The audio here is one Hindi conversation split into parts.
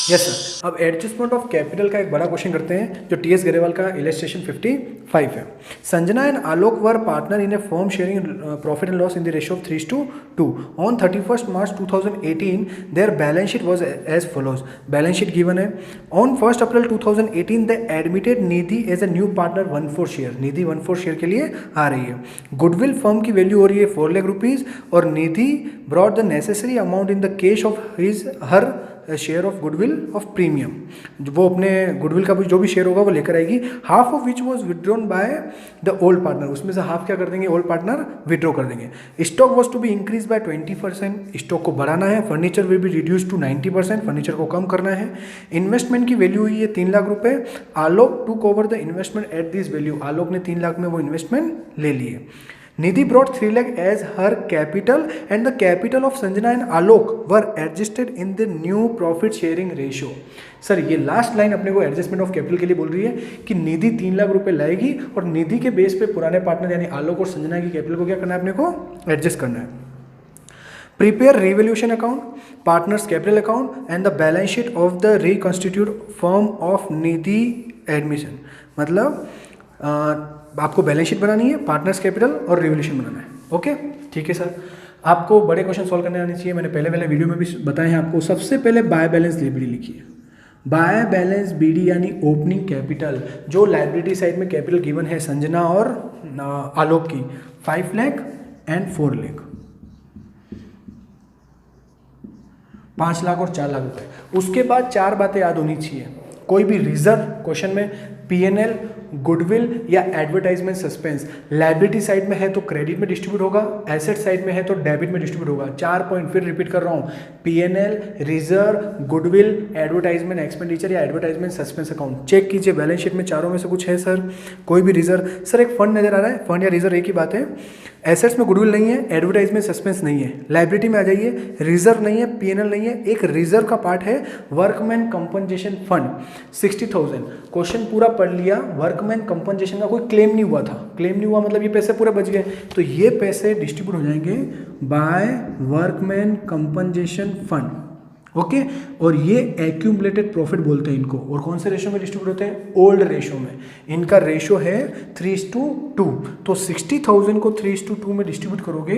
Yes sir. अब एडजस्टमेंट ऑफ कैपिटल का एक बड़ा क्वेश्चन करते हैं जो टीएस गरेवाल का इलस्ट्रेशन 55 है। Sanjana and Alok were partner in a firm sharing profit and loss in the ratio of 3:2 on 31st March 2018 their balance sheet was as follows. Balance sheet given है। On 1 April 2018 they admitted Nidhi as a new partner 1/4 share. Nidhi 1/4 share के लिए आ रही है। गुडविल फर्म की वैल्यू हो रही है 4 लाख रुपीज और Nidhi brought the necessary amount in the cash of her share of goodwill of premium. वो अपने गुडविल का जो भी शेयर होगा वो लेकर आएगी। Half of which was withdrawn by the old partner. उसमें से हाफ क्या कर देंगे, ओल्ड पार्टनर विड्रॉ कर देंगे। Stock was to be increase by 20%। Stock को बढ़ाना है। Furniture will be reduce to 90%। Furniture को कम करना है। इन्वेस्टमेंट की वैल्यू हुई है 3 लाख रुपए। Alok took over the investment at this value. Alok ने 3 लाख में वो इन्वेस्टमेंट ले लिए। Nidhi brought 3 lakh as her capital and the capital of Sanjana and Alok were adjusted in the new profit sharing ratio. Sir ये लास्ट लाइन अपने को एडजस्टमेंट ऑफ कैपिटल के लिए बोल रही है कि निधि 3 लाख रुपए लाएगी और निधि के बेस पे पुराने पार्टनर यानी आलोक और संजना की कैपिटल को क्या करना है, अपने को एडजस्ट करना है। Prepare revolution account, partners capital account and the balance sheet of the reconstitute firm of Nidhi admission. मतलब आपको बैलेंस शीट बनानी है, पार्टनर्स कैपिटल और रिवोल्यूशन बनाना है। ओके ठीक है सर। आपको बड़े क्वेश्चन सॉल्व करने आने चाहिए। मैंने पहले वीडियो में भी बताए हैं आपको। सबसे पहले बाय बैलेंस बीडी लिखिए। बाय बैलेंस बीडी यानी ओपनिंग कैपिटल। जो लाइबिलिटी साइड में कैपिटल गिवन है संजना और आलोक की 5 लाख एंड 4 लाख, 5 लाख और 4 लाख रुपए। उसके बाद 4 बातें याद होनी चाहिए। कोई भी रिजर्व क्वेश्चन में पीएनएल, गुडविल या एडवर्टाइजमेंट सस्पेंस। लाइबिलिटी साइड में है तो क्रेडिट में डिस्ट्रीब्यूट होगा, एसेट साइड में है तो डेबिट में डिस्ट्रीब्यूट होगा। 4 पॉइंट फिर रिपीट कर रहा हूँ। PNL, reserve, goodwill, advertisement expenditure या एडवर्टाइजमेंट सस्पेंस अकाउंट। चेक कीजिए बैलेंस शीट में चारों में से कुछ है सर। कोई भी रिजर्व, सर एक फंड नजर आ रहा है, फंड या रिजर्व एक ही बात है। एसेट्स में गुडविल नहीं है, एडवर्टाइजमेंट सस्पेंस नहीं है। लाइबिलिटी में आ जाइए, रिजर्व नहीं है, पीएनएल नहीं है। एक रिजर्व का पार्ट है वर्कमैन कंपनसेशन फंड 60,000। क्वेश्चन पूरा पढ़ लिया। वर्कमैन कंपनसेशन का कोई क्लेम नहीं हुआ था। क्लेम नहीं हुआ मतलब ये पैसे पूरे बच गए, तो ये पैसे डिस्ट्रीब्यूट हो जाएंगे by workman compensation fund. Okay और ये एक्यूमुलेटेड प्रॉफिट बोलते हैं इनको। और कौन से रेशियो में डिस्ट्रीब्यूट होते हैं, ओल्ड रेशियो में। इनका रेशियो है 3:2। तो 60,000 को 3:2 में डिस्ट्रीब्यूट करोगे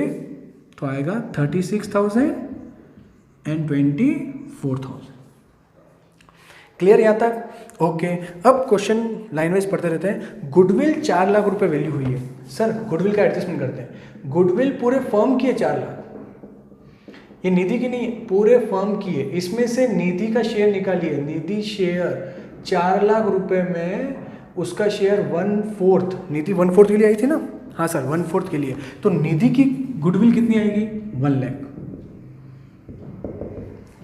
तो आएगा 36,000 एंड 24,000। क्लियर यहाँ तक? ओके अब क्वेश्चन लाइन वाइज पढ़ते रहते हैं। गुडविल 4 लाख रुपए वैल्यू हुई है। सर गुडविल का एडजस्टमेंट करते हैं। गुडविल पूरे फर्म की है 4 लाख, ये निधि की नहीं, पूरे फर्म की है। इसमें से निधि का शेयर निकालिए। निधि शेयर 4 लाख रुपए में उसका शेयर 1/4, निधि 1/4 के लिए आई थी ना, हाँ सर 1/4 के लिए। तो निधि की गुडविल कितनी आएगी, 1 लाख।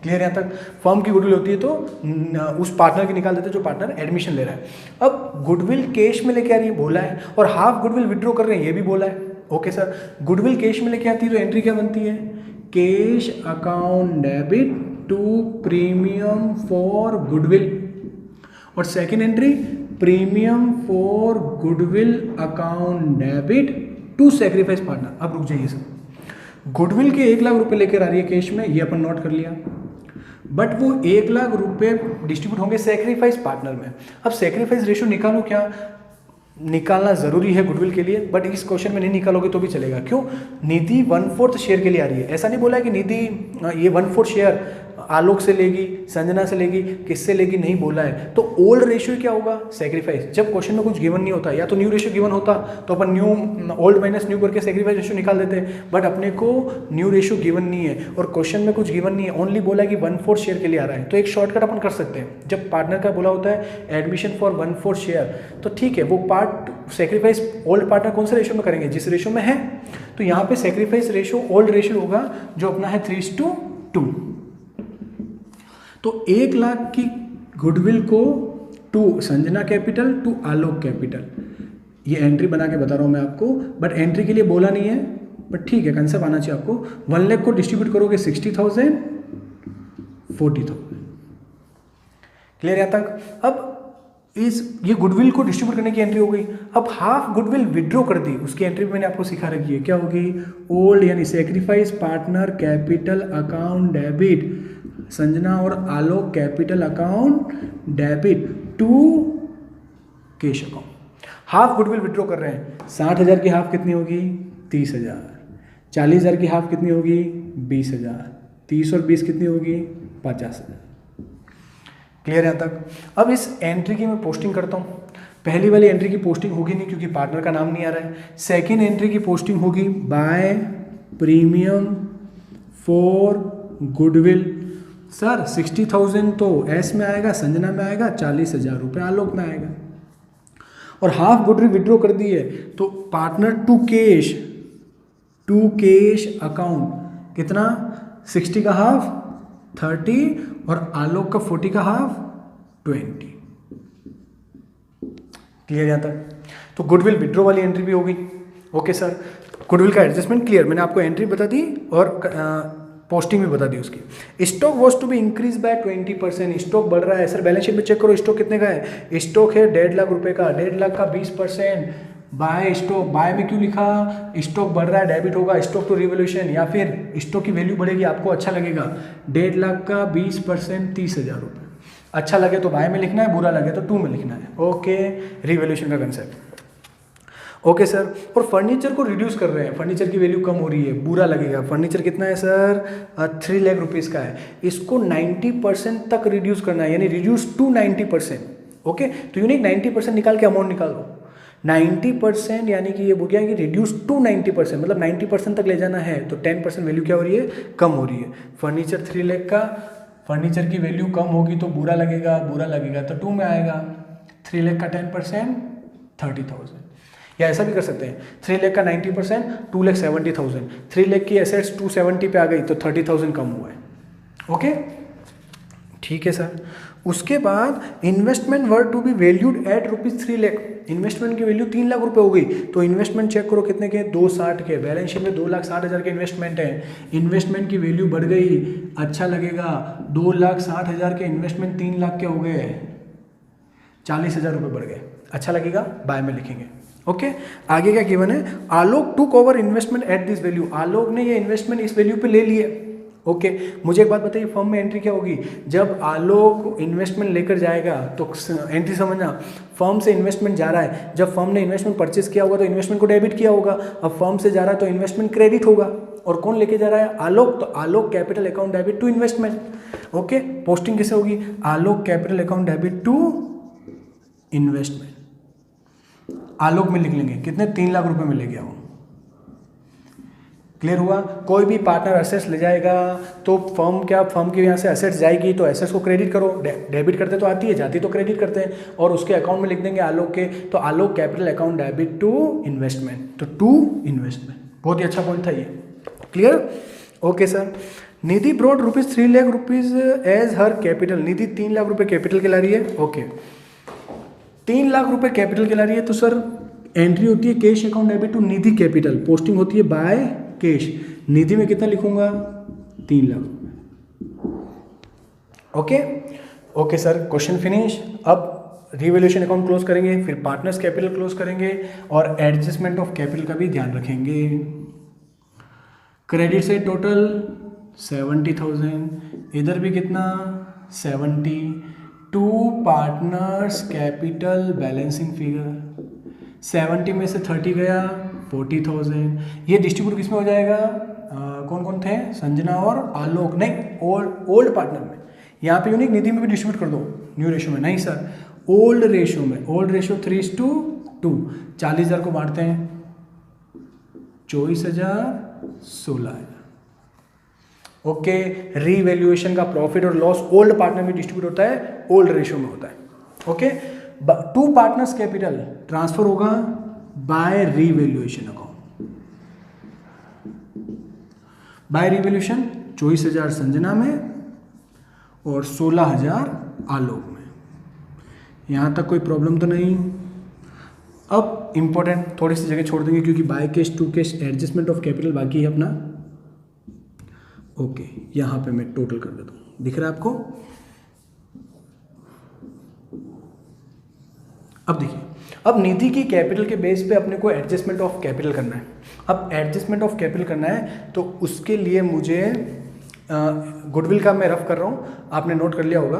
क्लियर यहाँ तक? फर्म की गुडविल होती है तो उस पार्टनर की निकाल देते हैं जो पार्टनर एडमिशन ले रहा है। अब गुडविल कैश में लेके आ रही है, बोला है, और हाफ गुडविल विड्रॉ कर रहे हैं, ये भी बोला है। ओके सर, गुडविल कैश में लेके आती है तो एंट्री क्या बनती है, cash account debit to premium for goodwill. और second entry premium for goodwill account debit to sacrifice partner. अब रुक जाइए सर, गुडविल के 1 लाख रुपए लेकर आ रही है कैश में, ये अपन नोट कर लिया, बट वो 1 लाख रुपए डिस्ट्रीब्यूट होंगे सेक्रीफाइस पार्टनर में। अब सेक्रीफाइस रेशियो निकालो, क्या निकालना जरूरी है गुडविल के लिए, बट इस क्वेश्चन में नहीं निकालोगे तो भी चलेगा। क्यों? निधि 1/4 शेयर के लिए आ रही है। ऐसा नहीं बोला है कि निधि ये 1/4 शेयर आलोक से लेगी, संजना से लेगी, किससे लेगी, नहीं बोला है। तो ओल्ड रेशियो क्या होगा, सेक्रीफाइस। जब क्वेश्चन में कुछ गिवन नहीं होता, या तो न्यू रेशियो गिवन होता तो अपन न्यू ओल्ड माइनस न्यू करके सेक्रीफाइस रेशियो निकाल देते हैं, बट अपने को न्यू रेशियो गिवन नहीं है और क्वेश्चन में कुछ गिवन नहीं है, ओनली बोला है कि 1/4 शेयर के लिए आ रहा है। तो एक शॉर्टकट अपन कर सकते हैं। जब पार्टनर का बोला होता है एडमिशन फॉर 1/4 शेयर, तो ठीक है, वो पार्ट सेक्रीफाइस ओल्ड पार्टनर कौन से रेशियो में करेंगे, जिस रेशियो में है। तो यहाँ पे सेक्रीफाइस रेशियो ओल्ड रेशियो होगा जो अपना है 3:2। तो 1 लाख की गुडविल को to Sanjana capital to Alok capital, ये एंट्री बना के बता रहा हूँ मैं आपको, बट एंट्री के लिए बोला नहीं है, बट ठीक है कंसेप्ट आना चाहिए आपको। 1 लाख को डिस्ट्रीब्यूट करोगे 60,000, 40,000। क्लियर यहाँ तक? अब ये गुडविल को डिस्ट्रीब्यूट करने की एंट्री हो गई। अब हाफ गुडविल विड्रॉ कर दी, उसकी एंट्री मैंने आपको सिखा रखी है, क्या होगी, ओल्ड यानी sacrifice partner capital account debit Sanjana और Alok capital account debit to cash account. Half goodwill withdraw कर रहे हैं, 60,000 की हाफ कितनी होगी 30,000, 40,000 की हाफ कितनी होगी 20,000, 30 और 20 कितनी होगी 50,000। क्लियर यहाँ तक। अब इस एंट्री की मैं पोस्टिंग करता हूँ। पहली वाली एंट्री की पोस्टिंग होगी नहीं क्योंकि पार्टनर का नाम नहीं आ रहा है। सेकेंड एंट्री की पोस्टिंग होगी by premium for goodwill. Sir 60,000 तो एस में आएगा, संजना में आएगा, 40,000 रुपये आलोक में आएगा। और हाफ गुडविल विड्रॉ कर दी है तो पार्टनर टू कैश अकाउंट कितना 60 का हाफ 30 और आलोक का 40 का हाफ 20। क्लियर यहाँ तक। तो गुडविल विड्रॉ वाली एंट्री भी होगी। ओके सर, गुडविल का एडजस्टमेंट क्लियर, मैंने आपको एंट्री बता दी और पोस्टिंग भी बता दी उसकी। Stock was to be increase by 20%, stock बढ़ रहा है। सर बैलेंस शीट में चेक करो स्टॉक कितने का है, स्टॉक है 1.5 लाख रुपए का, 1.5 लाख का 20% बाय स्टॉक। बाय में क्यों लिखा, स्टॉक बढ़ रहा है डेबिट होगा, स्टॉक टू रिवोल्यूशन या फिर स्टॉक की वैल्यू बढ़ेगी आपको अच्छा लगेगा। 1.5 लाख का 20% 30,000 रुपये। अच्छा लगे तो बाय में लिखना है, बुरा लगे तो टू में लिखना है। ओके, रिवोल्यूशन का कंसेप्ट। ओके सर, और फर्नीचर को रिड्यूस कर रहे हैं, फर्नीचर की वैल्यू कम हो रही है, बुरा लगेगा। फर्नीचर कितना है सर 3 लाख रुपीज़ का है, इसको 90% तक रिड्यूस करना है, यानी रिड्यूस टू 90%। ओके, तो यूनिक 90% निकाल के अमाउंट निकाल दो। 90% यानी कि ये हो गया कि रिड्यूस टू 90%, मतलब 90% तक ले जाना है तो 10% वैल्यू क्या हो रही है, कम हो रही है। फर्नीचर 3 लाख का, फर्नीचर की वैल्यू कम होगी तो बुरा लगेगा तो 2 में आएगा। 3 लाख का 10% 30,000, या ऐसा भी कर सकते हैं 3 लाख का 90% 2,70,000। 3 लाख की एसेट्स 270 पे आ गई तो 30,000 कम हुआ है। ओके, ठीक है सर। उसके बाद investment were to be valued at ₹3 lakh, investment की वैल्यू 3 लाख रुपए हो गई तो इन्वेस्टमेंट चेक करो कितने के 260 के, बैलेंस शीट में 2,60,000 के इन्वेस्टमेंट है। इन्वेस्टमेंट की वैल्यू बढ़ गई, अच्छा लगेगा। 2,60,000 के इन्वेस्टमेंट 3 लाख के हो गए, 40,000 रुपये बढ़ गए, अच्छा लगेगा, बाय में लिखेंगे। ओके, आगे क्या गिवन है, Alok took over investment at this value, Alok ने ये इन्वेस्टमेंट इस वैल्यू पे ले लिए। ओके, मुझे एक बात बताइए फर्म में एंट्री क्या होगी, जब आलोक इन्वेस्टमेंट लेकर जाएगा तो एंट्री समझना, फर्म से इन्वेस्टमेंट जा रहा है, जब फर्म ने इन्वेस्टमेंट परचेस किया होगा तो इन्वेस्टमेंट को डेबिट किया होगा, अब फर्म से जा रहा है तो इन्वेस्टमेंट क्रेडिट होगा। और कौन लेके जा रहा है, आलोक, तो Alok capital account debit to investment. Okay, posting कैसे होगी, Alok capital account debit to investment. Alok में लिख लेंगे कितने, 3 लाख रुपए में ले गया वो। क्लियर हुआ। कोई भी पार्टनर एसेट्स ले जाएगा तो फर्म के यहाँ से एसेट्स जाएगी तो एसेट्स को क्रेडिट करो, डेबिट करते तो आती है, जाती तो क्रेडिट करते हैं, और उसके अकाउंट में लिख देंगे आलोक के, तो Alok capital account debit to investment, तो टू इन्वेस्टमेंट। बहुत ही अच्छा पॉइंट था ये। Clear. Okay sir. Nidhi brought ₹3 lakh as her capital, Nidhi 3 lakh रुपए कैपिटल के ला रही है। ओके, 3 लाख रुपए कैपिटल के ला रही है तो सर एंट्री होती है cash account debit to Nidhi capital, posting होती है बाय कैश। निधि में कितना लिखूंगा, 3 lakh. Okay, okay sir, question finish. अब रिवैल्यूएशन अकाउंट क्लोज करेंगे, फिर पार्टनर्स कैपिटल क्लोज करेंगे और एडजस्टमेंट ऑफ कैपिटल का भी ध्यान रखेंगे। क्रेडिट से टोटल 70,000, इधर भी कितना 70, to partners capital balancing figure, 70 में से 30 गया 40,000। ये डिस्ट्रीब्यूट किस में हो जाएगा, कौन कौन थे, संजना और आलोक, नहीं ओल्ड पार्टनर में। यहाँ पे यूनिक निधि में भी डिस्ट्रीब्यूट कर दो, न्यू रेशियो में नहीं सर, ओल्ड रेशियो में। ओल्ड रेशियो 3:2, 40,000 को बांटते हैं, 24,000 16,000। ओके, रीवैल्यूएशन का प्रॉफिट और लॉस ओल्ड पार्टनर में डिस्ट्रीब्यूट होता है, ओल्ड रेशियो में होता है। Okay, to partners capital transfer होगा by revaluation account, by revaluation 24,000 Sanjana में और 16,000 आलोक में। यहां तक कोई प्रॉब्लम तो नहीं। अब इंपॉर्टेंट थोड़ी सी जगह छोड़ देंगे क्योंकि by cash to cash adjustment of capital बाकी है अपना। ओके, यहां पे मैं टोटल कर देता हूं, दिख रहा है आपको। अब देखिए, अब निधि की कैपिटल के बेस पे अपने को एडजस्टमेंट ऑफ कैपिटल करना है। अब एडजस्टमेंट ऑफ कैपिटल करना है तो उसके लिए मुझे गुडविल का मैं रफ कर रहा हूँ, आपने नोट कर लिया होगा।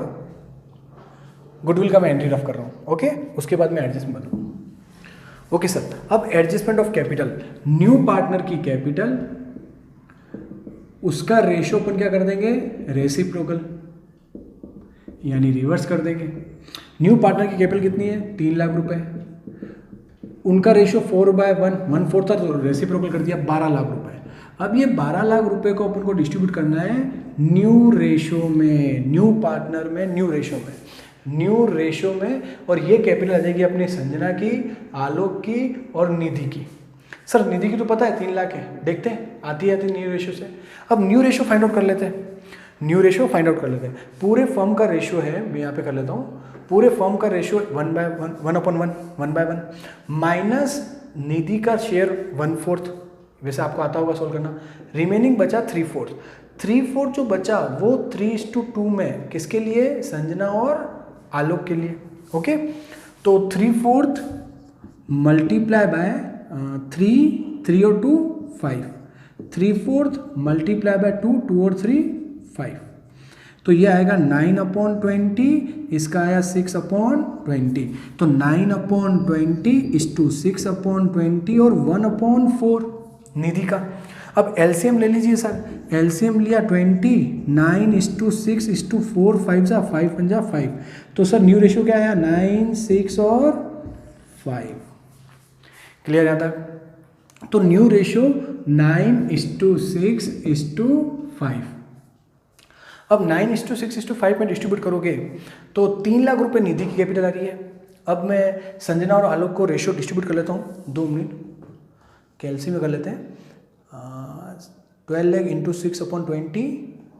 गुडविल का मैं एंट्री रफ कर रहा हूँ, ओके। उसके बाद मैं एडजस्टमेंट बताऊँ। ओके सर, अब adjustment of capital, new partner की कैपिटल, उसका रेशो अपन क्या कर देंगे, रेसिप्रोकल, यानी रिवर्स कर देंगे। न्यू पार्टनर की कैपिटल कितनी है, 3 लाख रुपए, उनका रेशो 4/1, 1/4 था, तो रेसिप्रोकल कर दिया 12 लाख रुपए। अब ये 12 लाख रुपए को अपन को डिस्ट्रीब्यूट करना है न्यू रेशो में, न्यू पार्टनर में, न्यू रेशो में, न्यू रेशो में। और ये कैपिटल आ जाएगी अपनी संजना की, आलोक की और निधि की। सर निधि की तो पता है 3 लाख है, देखते हैं आती है न्यू रेशो से। अब न्यू रेशो फाइंड आउट कर लेते हैं, न्यू रेशो फाइंड आउट कर लेते हैं। पूरे फर्म का रेशो है, मैं यहाँ पे कर लेता हूँ, पूरे फर्म का रेशो 1/1 माइनस निधि का शेयर 1/4, वैसे आपको आता होगा सोल्व करना। रिमेनिंग बचा 3/4, 3/4 जो बचा वो 3:2 में किसके लिए, संजना और आलोक के लिए, ओके। तो 3/4 मल्टीप्लाई बाय 3 और 2 5, 3/4 मल्टीप्लाई बाय 2 और 3 5, तो ये आएगा 9/20, इसका आया 6/20, तो 9/20 इज टू 6/20 और 1/4 निधि का। अब एलसीएम ले लीजिए सर, एलसीएम लिया 20, 9:6:4, 5 जा 5, 5 जा 5, तो सर न्यू रेशियो क्या आया, 9, 6 और 5। क्लियर यहाँ तक? तो न्यू रेशियो 9:6:5। अब 9:6:5 में डिस्ट्रीब्यूट करोगे तो 3 लाख रुपए निधि की कैपिटल आ रही है। अब मैं संजना और आलोक को रेशियो डिस्ट्रीब्यूट कर लेता हूँ, 2 मिनट, कैलसी में कर लेते हैं। 12 लाख इंटू 6/20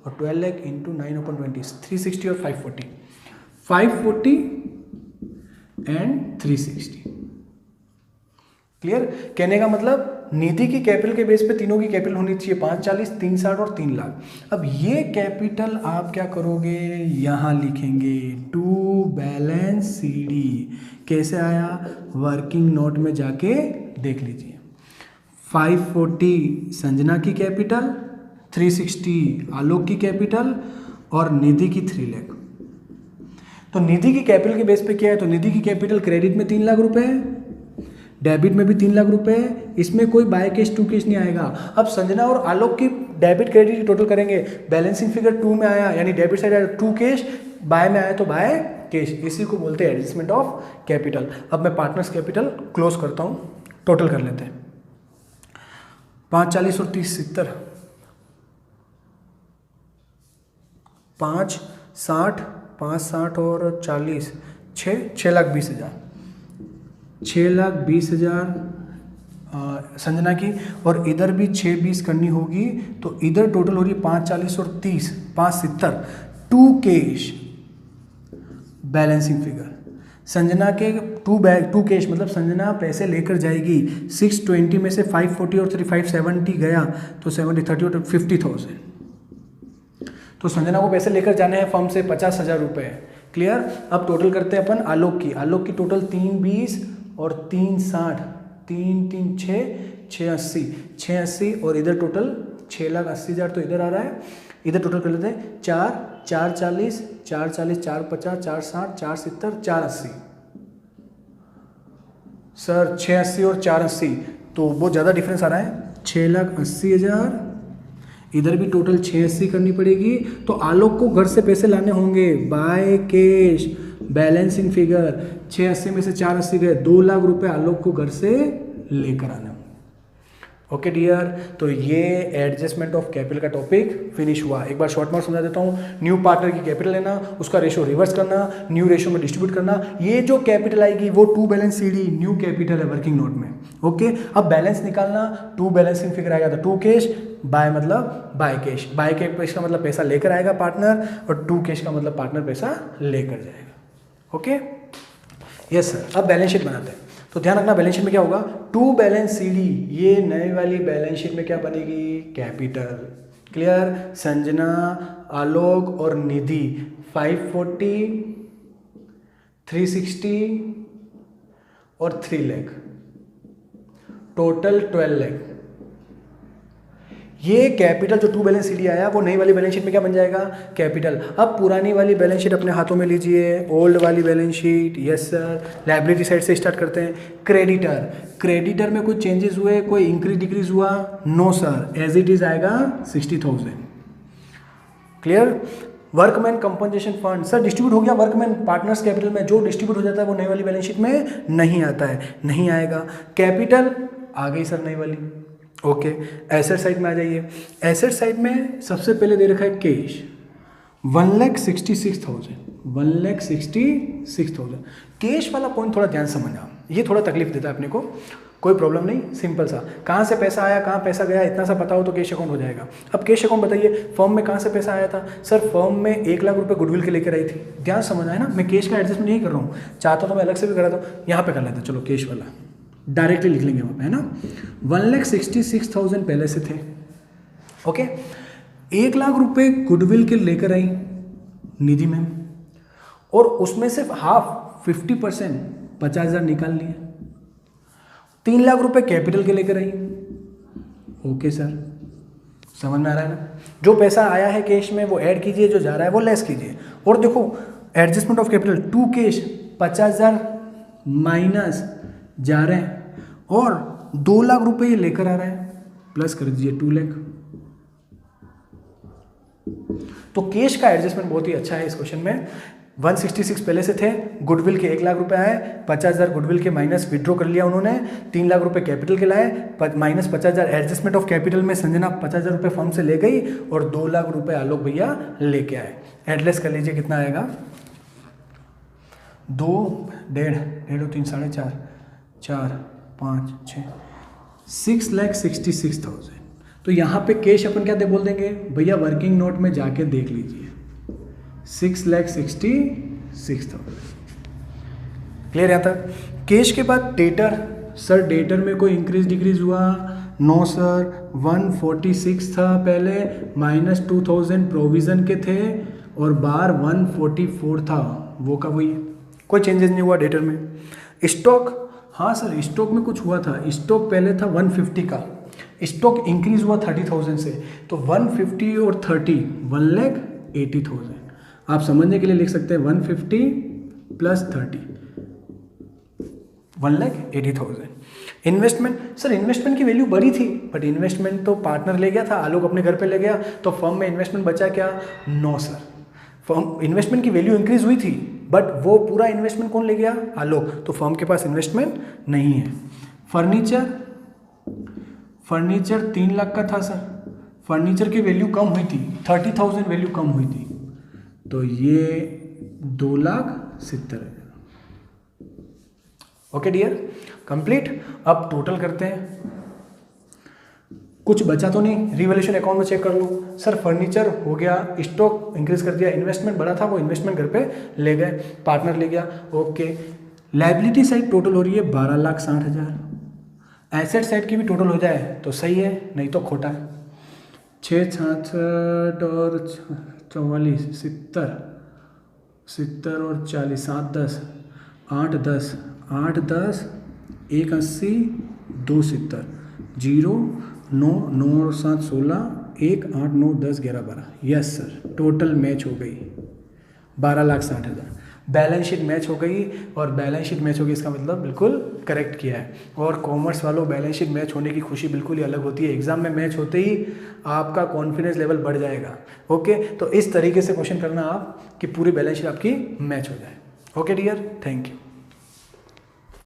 और 12 लाख इंटू 9/20, 360 और 540, 540 एंड 360। क्लियर? कहने का मतलब निधि की कैपिटल के बेस पे तीनों की कैपिटल होनी चाहिए 540, 360 और 3 लाख। अब ये कैपिटल आप क्या करोगे, यहां लिखेंगे टू बैलेंस सीडी। कैसे आया, वर्किंग नोट में जाके देख लीजिए। 540 संजना की कैपिटल, 360 आलोक की कैपिटल और निधि की 3 लाख। तो निधि की कैपिटल के बेस पे क्या है, तो निधि की कैपिटल क्रेडिट में 3 लाख रुपए है, डेबिट में भी 3 लाख रुपए है, इसमें कोई बाय कैश टू कैश नहीं आएगा। अब संजना और आलोक की डेबिट क्रेडिट की टोटल करेंगे, बैलेंसिंग फिगर 2 में आया यानी डेबिट साइड आया 2 कैश, बाय में आया तो बाय कैश, इसी को बोलते हैं एडजस्टमेंट ऑफ कैपिटल। अब मैं पार्टनर्स कैपिटल क्लोज करता हूँ, टोटल कर लेते हैं। 540 और 30 70, 560, 560 और 40 6,20,000, 6,20,000 संजना की, और इधर भी 620 करनी होगी, तो इधर टोटल हो रही है 540 और 30, 570, 2 कैश बैलेंसिंग फिगर। संजना के 2 कैश मतलब संजना पैसे लेकर जाएगी, 620 में से 540 और 570 गया तो 70, 30 और 50,000। तो संजना को पैसे लेकर जाने हैं फर्म से 50,000 रुपये। क्लियर? अब टोटल करते हैं अपन आलोक की, आलोक की टोटल 320 और 360, 3 3 6 680, 680 और इधर टोटल 6,80,000 तो इधर आ रहा है, इधर टोटल कर लेते हैं 4 440, 440, 450, 460, 470, 480। सर 680 और 480 तो बहुत ज़्यादा डिफरेंस आ रहा है, 6,80,000, इधर भी टोटल 680 करनी पड़ेगी। तो आलोक को घर से पैसे लाने होंगे बाय कैश, बैलेंसिंग फिगर 680 में से 480 गए, 2 लाख रुपए आलोक को घर से लेकर आने होंगे। ओके डियर, तो ये एडजस्टमेंट ऑफ कैपिटल का टॉपिक फिनिश हुआ। एक बार शॉर्ट में समझा देता हूँ। न्यू पार्टनर की कैपिटल लेना, उसका रेशो रिवर्स करना, न्यू रेशो में डिस्ट्रीब्यूट करना। ये जो कैपिटल आएगी वो to balance CD new capital है वर्किंग नोट में। ओके, अब बैलेंस निकालना, टू बैलेंसिंग फिगर आएगा तो 2 कैश, बाय मतलब बाय कैश, बाय कैश का मतलब पैसा लेकर आएगा पार्टनर, और 2 कैश का मतलब पार्टनर पैसा लेकर जाएगा। Okay yes sir. अब बैलेंस शीट बनाते हैं, तो ध्यान रखना बैलेंस शीट में क्या होगा, टू बैलेंस सीडी, ये नई वाली बैलेंस शीट में क्या बनेगी, कैपिटल। क्लियर? संजना, आलोक और निधि 540, 360 और 3 लाख, टोटल 12 लाख। ये कैपिटल जो टू बैलेंस सीडी आया वो नई वाली बैलेंस शीट में क्या बन जाएगा, कैपिटल। अब पुरानी वाली बैलेंस शीट अपने हाथों में लीजिए, ओल्ड वाली balance sheet, yes sir. Liability side से स्टार्ट करते हैं। क्रेडिटर, क्रेडिटर में कोई चेंजेस हुए, कोई इंक्रीज डिक्रीज हुआ, no sir, as it is आएगा 60,000। Clear. Workman compensation fund, sir distribute हो गया वर्कमैन पार्टनर्स कैपिटल में, जो डिस्ट्रीब्यूट हो जाता है वो नई वाली बैलेंस शीट में नहीं आता है, नहीं आएगा। कैपिटल आ गई सर नई वाली, ओके। एसेट साइड में आ जाइए। एसेट साइड में सबसे पहले दे रखा है कैश 1,66,000, 1,66,000। कैश वाला पॉइंट थोड़ा ध्यान समझना, ये थोड़ा तकलीफ देता है अपने को, कोई प्रॉब्लम नहीं, सिंपल सा। कहाँ से पैसा आया, कहाँ पैसा गया, इतना सा पता हो तो कैश अकाउंट हो जाएगा। अब कैश अकाउंट बताइए, फर्म में कहाँ से पैसा आया था, सर फर्म में 1 लाख रुपए गुडविल के लेकर आई थी। ध्यान समझना है ना, मैं कैश का एडजस्टमेंट नहीं कर रहा हूँ, चाहता तो मैं अलग से भी कराता हूँ, यहाँ पे कर लेता। चलो कैश वाला डायरेक्टली लिख लेंगे वहाँ पे, है ना। 1,66,000 पहले से थे, ओके। 1 लाख रुपए गुडविल के लेकर आई निधि मैम, और उसमें सिर्फ हाफ 50% 50,000 निकाल लिए। 3 लाख रुपए कैपिटल के लेकर आई, ओके सर, समझ में आ रहा है ना। जो पैसा आया है कैश में वो ऐड कीजिए, जो जा रहा है वो लेस कीजिए। और देखो adjustment of capital to cash 50,000 minus जा रहे हैं, और 2 लाख रुपए ये लेकर आ रहा है, प्लस कर दीजिए 2 लाख। तो कैश का एडजस्टमेंट बहुत ही अच्छा है इस क्वेश्चन में। 166 पहले से थे, गुडविल के 1 लाख रुपए आए, 50,000 गुडविल के माइनस विड्रॉ कर लिया उन्होंने, 3 लाख रुपए कैपिटल के लाए, माइनस 50,000 एडजस्टमेंट ऑफ कैपिटल में संजना 50,000 रुपये फर्म से ले गई, और 2 लाख रुपए आलोक भैया लेके आए। एडलेस कर लीजिए कितना आएगा, 2, 1.5, 3, 4.5, 4, 5, 6, 6,66,000। तो यहाँ पे कैश अपन क्या बोल देंगे भैया, वर्किंग नोट में जाके देख लीजिए, 6,66,000। क्लियर यहाँ तक। कैश के बाद डेटर, सर डेटर में कोई इंक्रीज डिक्रीज हुआ, नो सर। 146 था पहले, माइनस 2,000 प्रोविजन के थे, और बार 144 था, वो का वही, कोई चेंजेस नहीं हुआ डेटर में। स्टॉक, हाँ सर स्टॉक में कुछ हुआ था, स्टॉक पहले था 150 का, स्टॉक इंक्रीज हुआ 30,000 से, तो 150 और 30 1,80,000। आप समझने के लिए लिख सकते हैं 150 प्लस 30 1,80,000। इन्वेस्टमेंट, सर इन्वेस्टमेंट की वैल्यू बड़ी थी, बट इन्वेस्टमेंट तो पार्टनर ले गया था, आलोक अपने घर पे ले गया, तो फर्म में इन्वेस्टमेंट बचा क्या, नो सर। फर्म इन्वेस्टमेंट की वैल्यू इंक्रीज हुई थी, बट वो पूरा इन्वेस्टमेंट कौन ले गया, आलोक, तो फर्म के पास इन्वेस्टमेंट नहीं है। फर्नीचर, फर्नीचर 3 लाख का था सर, फर्नीचर की वैल्यू कम हुई थी, 30,000 वैल्यू कम हुई थी, तो ये 2,70,000। Okay dear, complete. अब टोटल करते हैं, कुछ बचा तो नहीं, रिवैल्यूएशन अकाउंट में चेक कर लो। सर फर्नीचर हो गया, स्टॉक इंक्रीज कर दिया, इन्वेस्टमेंट बड़ा था वो इन्वेस्टमेंट घर पे ले गए, पार्टनर ले गया, ओके। लायबिलिटी साइड टोटल हो रही है 12,60,000। एसेट साइड की भी टोटल हो जाए तो सही है, नहीं तो खोटा है। 6, 66 और 44, 70 और 40, 7, 10, 8, 10, 8, 10, 1, 80, 2, 70, 0, 9, 9 और 7, 16, 1, 8, 9, 10, 11, 12। यस सर, टोटल मैच हो गई 12,60,000। बैलेंस शीट मैच हो गई, और बैलेंस शीट मैच हो गई इसका मतलब बिल्कुल करेक्ट किया है। और कॉमर्स वालों, बैलेंस शीट मैच होने की खुशी बिल्कुल ही अलग होती है, एग्जाम में मैच होते ही आपका कॉन्फिडेंस लेवल बढ़ जाएगा। ओके, तो इस तरीके से क्वेश्चन करना आप कि पूरी बैलेंस शीट आपकी मैच हो जाए। Okay dear, thank you.